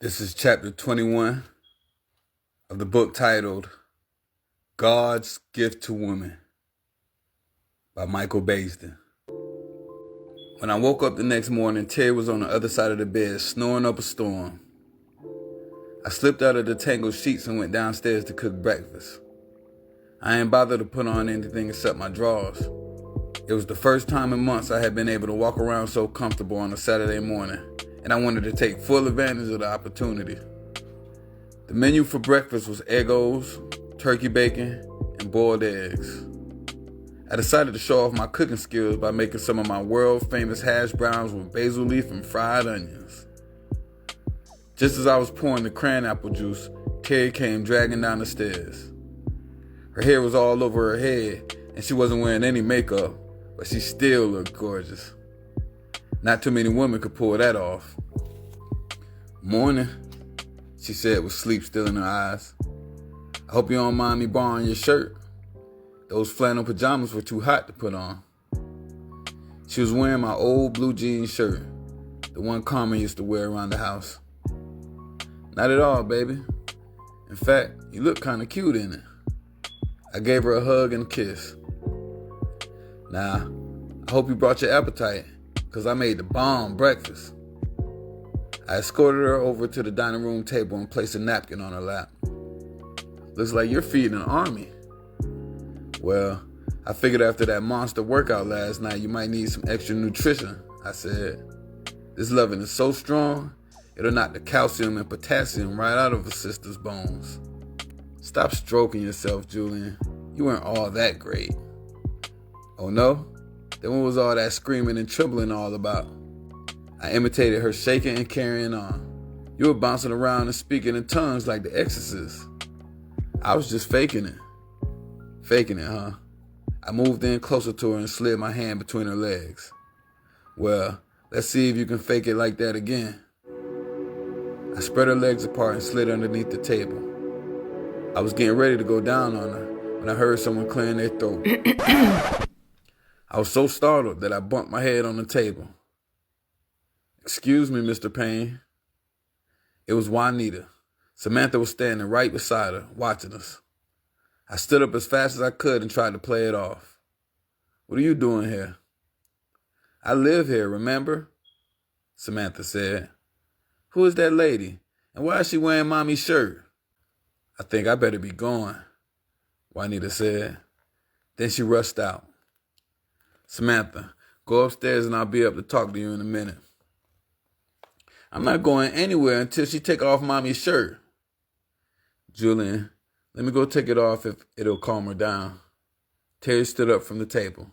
This is chapter 21 of the book titled God's Gift to Woman by Michael Baisden. When I woke up the next morning, Terry was on the other side of the bed, snoring up a storm. I slipped out of the tangled sheets and went downstairs to cook breakfast. I ain't bothered to put on anything except my drawers. It was the first time in months I had been able to walk around so comfortable on a Saturday morning, and I wanted to take full advantage of the opportunity. The menu for breakfast was Eggos, turkey bacon, and boiled eggs. I decided to show off my cooking skills by making some of my world-famous hash browns with basil leaf and fried onions. Just as I was pouring the cranapple juice, Carrie came dragging down the stairs. Her hair was all over her head, and she wasn't wearing any makeup, but she still looked gorgeous. Not too many women could pull that off. "Morning," she said with sleep still in her eyes. "I hope you don't mind me borrowing your shirt. Those flannel pajamas were too hot to put on." She was wearing my old blue jean shirt, the one Carmen used to wear around the house. "Not at all, baby. In fact, you look kind of cute in it." I gave her a hug and a kiss. "Now, I hope you brought your appetite, because I made the bomb breakfast." I escorted her over to the dining room table and placed a napkin on her lap. "Looks like you're feeding an army." "Well, I figured after that monster workout last night, you might need some extra nutrition," I said. "This loving is so strong, it'll knock the calcium and potassium right out of a sister's bones." "Stop stroking yourself, Julian. You weren't all that great." "Oh no? Then what was all that screaming and trembling all about?" I imitated her shaking and carrying on. "You were bouncing around and speaking in tongues like the exorcist." "I was just faking it." "Faking it, huh?" I moved in closer to her and slid my hand between her legs. "Well, let's see if you can fake it like that again." I spread her legs apart and slid underneath the table. I was getting ready to go down on her when I heard someone clearing their throat. I was so startled that I bumped my head on the table. "Excuse me, Mr. Payne." It was Juanita. Samantha was standing right beside her, watching us. I stood up as fast as I could and tried to play it off. "What are you doing here?" "I live here, remember?" Samantha said. "Who is that lady? And why is she wearing Mommy's shirt?" "I think I better be going," Juanita said. Then she rushed out. "Samantha, go upstairs and I'll be up to talk to you in a minute." "I'm not going anywhere until she take off Mommy's shirt." "Julian, let me go take it off if it'll calm her down." Terry stood up from the table.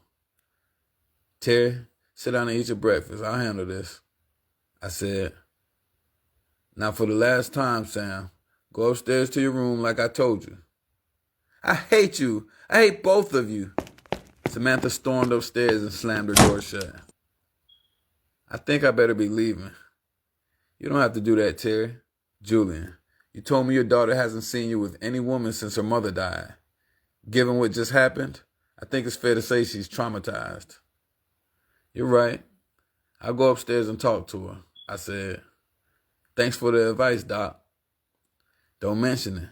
"Terry, sit down and eat your breakfast. I'll handle this," I said. "Now for the last time, Sam, go upstairs to your room like I told you." "I hate you. I hate both of you." Samantha stormed upstairs and slammed her door shut. "I think I better be leaving." "You don't have to do that, Terry." "Julian, you told me your daughter hasn't seen you with any woman since her mother died. Given what just happened, I think it's fair to say she's traumatized." "You're right. I'll go upstairs and talk to her," I said. "Thanks for the advice, Doc." "Don't mention it.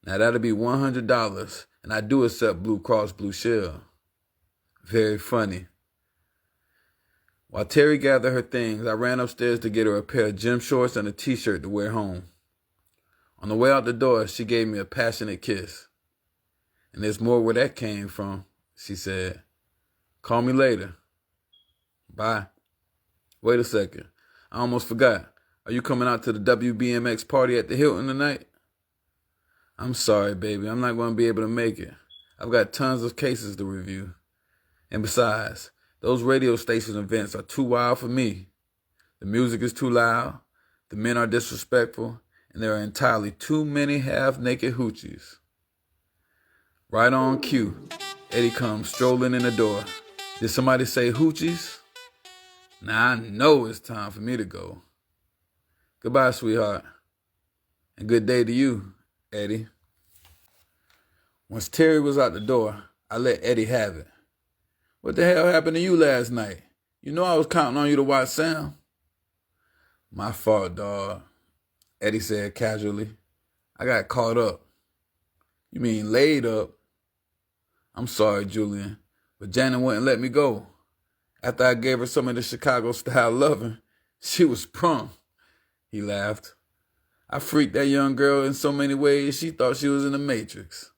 Now that'll be $100, and I do accept Blue Cross Blue Shield." Very funny. While Terry gathered her things, I ran upstairs to get her a pair of gym shorts and a t-shirt to wear home. On the way out the door, she gave me a passionate kiss. "And there's more where that came from," she said. "Call me later." "Bye." "Wait a second. I almost forgot. Are you coming out to the WBMX party at the Hilton tonight?" "I'm sorry, baby. I'm not going to be able to make it. I've got tons of cases to review. And besides, those radio station events are too wild for me. The music is too loud, the men are disrespectful, and there are entirely too many half-naked hoochies." Right on cue, Eddie comes strolling in the door. "Did somebody say hoochies?" Now I know it's time for me to go. "Goodbye, sweetheart. And good day to you, Eddie." Once Terry was out the door, I let Eddie have it. "What the hell happened to you last night? You know I was counting on you to watch Sam." "My fault, dawg. Eddie said casually. I got caught up. You mean laid up? I'm sorry, Julian, but Janet wouldn't let me go. After I gave her some of the Chicago-style loving, she was prompt. He laughed. I freaked that young girl in so many ways she thought she was in the Matrix.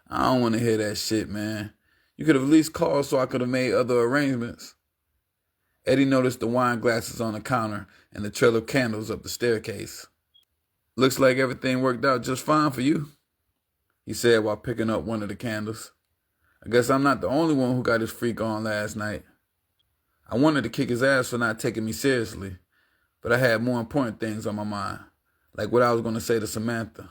I don't want to hear that shit, man. You could have at least called so I could have made other arrangements. Eddie noticed the wine glasses on the counter and the trail of candles up the staircase. Looks like everything worked out just fine for you, he said while picking up one of the candles. I guess I'm not the only one who got his freak on last night. I wanted to kick his ass for not taking me seriously, but I had more important things on my mind, like what I was going to say to Samantha.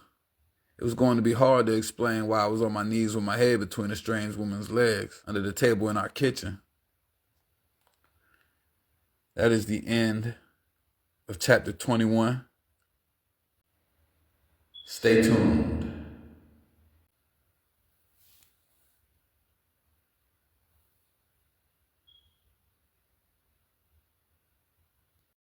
It was going to be hard to explain why I was on my knees with my head between a strange woman's legs under the table in our kitchen. That is the end of chapter 21. Stay tuned.